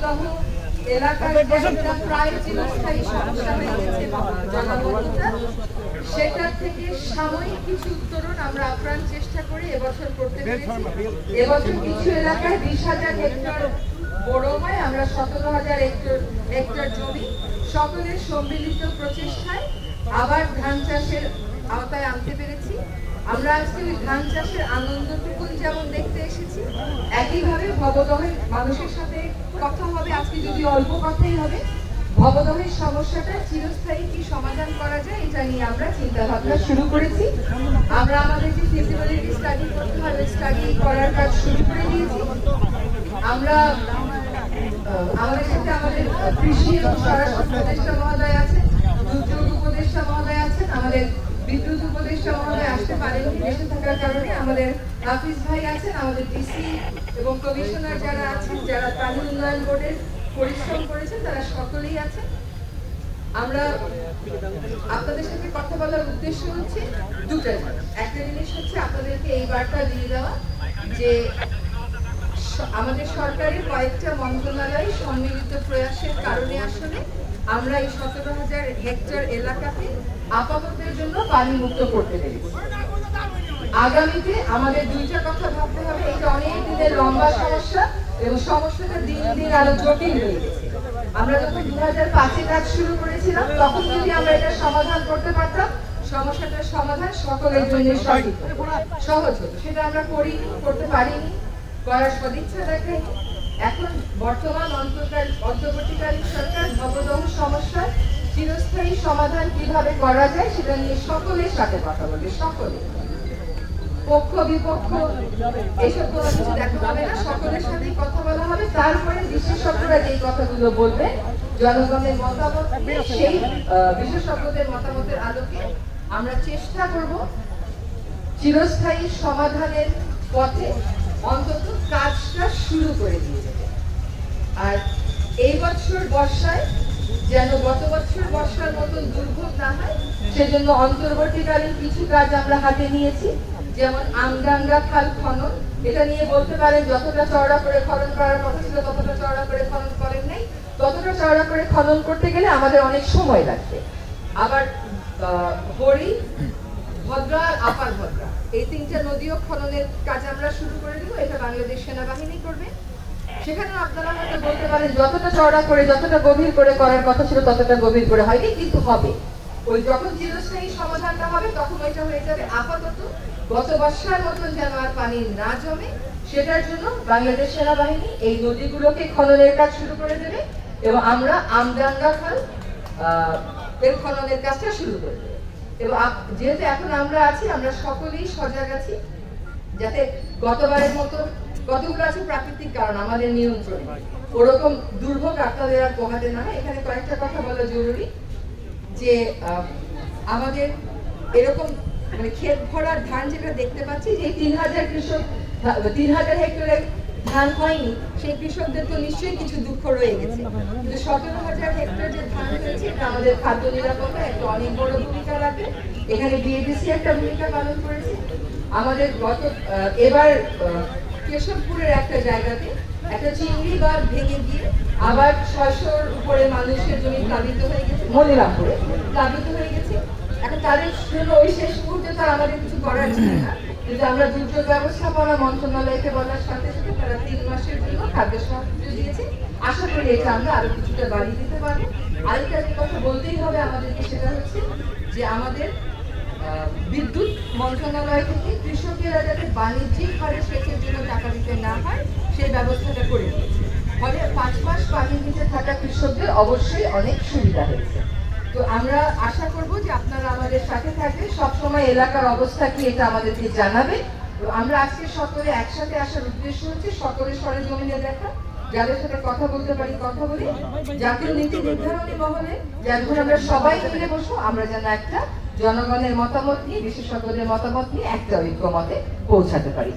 ভবদহ এলাকার একটা প্রায় চিরস্থায়ী সমস্যা হয়ে গেছে জলাবদ্ধতা, সেটার থেকে সাময়িক কিছু উত্তরণ আমরা আপ্রাণ চেষ্টা করে এবছর করতে পেরেছি। এবছর কিছু এলাকায় 20,000 হেক্টর বড় হয়, আমরা 17,000 হেক্টর জমি সকলের সম্মিলিত প্রচেষ্টায় আবার ধান চাষের আওতায় আনতে পেরেছি। আমরা আজকে ওই ধান চাষের আনন্দটুকু যেমন দেখতে এসেছি, একইভাবে ভবদহের মানুষের সাথে কথা হবে। আজকে যদি অল্প কথাই হবে, ভবদহের সমস্যাটা চিরস্থায়ী কি সমাধান করা যায় এটা নিয়ে আমরা চিন্তা ভাবনা শুরু করেছি। আমরা আমাদের যে ফিজিবিলিটি স্টাডি করতে হবে, স্টাডি করার কাজ শুরু করে দিয়েছি। আমরা আমাদের সাথে আমাদের কৃষি এবং স্বরাষ্ট্র উপদেষ্টা মহোদয় আছেন, দুর্যোগ উপদেষ্টা মহোদয় আছেন, আমাদের বিদ্যুৎ উপদেষ্টা মহোদয় আসতে পারেননি দেশে থাকার কারণে। আমাদের হাফিজ ভাই আছেন, আমাদের ডিসি এবং কমিশনার যারা আছেন, যারা পানি উন্নয়ন বোর্ডের পরিশ্রম করেছেন, তারা সকলেই আছেন। আমরা আপনাদের সাথে কথা বলার উদ্দেশ্য হচ্ছে দুটা জিনিস। একটা জিনিস হচ্ছে আপনাদেরকে এই বার্তা দিয়ে দেওয়া যে আমাদের সরকারের কয়েকটা মন্ত্রণালয় সম্মিলিত প্রয়াসের কারণে আসলে আমরা এই 17,000 হেক্টর এলাকাতে আপাততের জন্য পানি মুক্ত করতে পেরেছি। আগামীতে আমাদের দুইটা কথা ভাবতে হবে। এটা অনেক দিনের লম্বা সমস্যা এবং সমস্যাটা দিন দিন আরো জটিল হয়ে গেছে। আমরা যখন 2005-এ কাজ শুরু করেছিলাম, তখন যদি আমরা এটা সমাধান করতে পারতাম, সমস্যাটার সমাধান সকলের জন্য সহজ হতো। সেটা আমরা করতে পারিনি, করার সদিচ্ছা দেখাই। এখন বর্তমান অন্তর্বর্তীকালীন সরকার ভবদহ সমস্যার চিরস্থায়ী সমাধান কিভাবে করা যায় সেটা নিয়ে সকলের সাথে কথা বলবে। সকলে, পক্ষ বিপক্ষ এসব কোনো কিছু দেখা হবে না, সকলের সাথেই কথা বলা হবে। তারপরে বিশেষজ্ঞরা যেই কথাগুলো বলবে, জনগণের মতামত, সেই বিশেষজ্ঞদের মতামতের আলোকে আমরা চেষ্টা করব চিরস্থায়ী সমাধানের পথে অন্তত কাজটা শুরু করে দিয়ে যেতে। আর এই বছর বর্ষায় যেন গত বছর বর্ষার মতন দুর্ভোগ না হয়, সেজন্য অন্তর্বর্তীকালীন কিছু কাজ আমরা হাতে নিয়েছি। যেমন আমডাঙ্গা খাল খনন, এটা নিয়ে বলতে পারেন যতটা চওড়া করে খনন করার কথা ছিল ততটা চওড়া করে খনন করেন নাই। ততটা চওড়া করে খনন করতে গেলে আমাদের অনেক সময় লাগবে। আবার হরি, ভদ্রা আর আপার ভদ্রা, এই তিনটা নদীও খননের কাজ আমরা শুরু করে দিব। এটা বাংলাদেশ সেনাবাহিনী করবে। সেখানে আপনারা হয়তো বলতে পারেন যতটা চওড়া করে যতটা গভীর করে করার কথা ছিল ততটা গভীর করে হয়নি, কিন্তু হবে। ওই যখন চিরস্থায়ী সমাধানটা হবে তখন ওইটা হয়ে যাবে। আপাতত গত বর্ষার মতন যেন আর পানি না জমে, সেটার জন্য বাংলাদেশ সেনাবাহিনী এই নদীগুলোকে খননের কাজ শুরু করে দেবে এবং আমরা আমডাঙ্গা খাল এর খননের কাজটা শুরু করে দেবে। এবং যেহেতু এখন আমরা আছি, আমরা সকলেই সজাগ আছি যাতে গতবারের মতো, কতগুলো আছে প্রাকৃতিক কারণ আমাদের নিয়ন্ত্রণে, ওরকম দুর্ভোগ আপনাদের আর পোহাতে না হয়। এখানে কয়েকটা কথা বলা জরুরি যে আমাদের এরকম মানে ক্ষেত ভরার ধান যেটা দেখতে পাচ্ছি, যে 3,000 কৃষক 3,000 হেক্টরের ধান হয়নি, সেই কৃষকদের তো নিশ্চয়ই কিছু দুঃখ রয়ে গেছে। কিন্তু 17,000 হেক্টর যে ধান হয়েছে, এটা আমাদের খাদ্য নিরাপত্তা একটা অনেক বড় ভূমিকা রাখে। এখানে বিএডিসি একটা ভূমিকা পালন করেছে। আমাদের এবার কেশবপুরের একটা জায়গাতে একটা চিংড়ি বাঁধ ভেঙে গিয়ে আবার 600-র উপরে মানুষের জমি প্লাবিত হয়ে গেছে, মনিরামপুরে প্লাবিত হয়ে গেছে। এখন তাদের জন্য ওই শেষ মুহূর্তে তো আমাদের কিছু করার ছিল না, কিন্তু আমরা দুর্যোগ ব্যবস্থাপনা মন্ত্রণালয়কে বলার সাথে সাথে তারা 3 মাসের জন্য খাদ্য সাহায্য দিয়েছে। আশা করি এটা আমরা আরো কিছুটা বাড়িয়ে দিতে পারবো। আরেকটা যে কথা বলতেই হবে আমাদেরকে, সেটা হচ্ছে যে আমাদের বিদ্যুৎ মন্ত্রণালয় থেকে কৃষকেরা যাতে বাণিজ্যিক হারে সেচের জন্য টাকা দিতে না হয় সেই ব্যবস্থাটা করে দিয়েছে। ফলে 5 মাস পানির নিচে থাকা কৃষকদের অবশ্যই অনেক সুবিধা হয়েছে। তো আমরা আশা করব যে আপনারা আমাদের সাথে থাকবেন, সবসময় এলাকার অবস্থা কি এটা আমাদেরকে জানাবে। তো আমরা আজকে সকলে একসাথে আসার উদ্দেশ্য হচ্ছে সকলের সরেজমিনে দেখা, যাদের সাথে কথা বলতে পারি কথা বলি, জাতীয় নীতি নির্ধারণী মহলে যখন আমরা সবাই মিলে বসবো, আমরা যেন একটা জনগণের মতামত নিয়ে, বিশেষজ্ঞদের মতামত নিয়ে একটা ঐক্যমতে পৌঁছাতে পারি।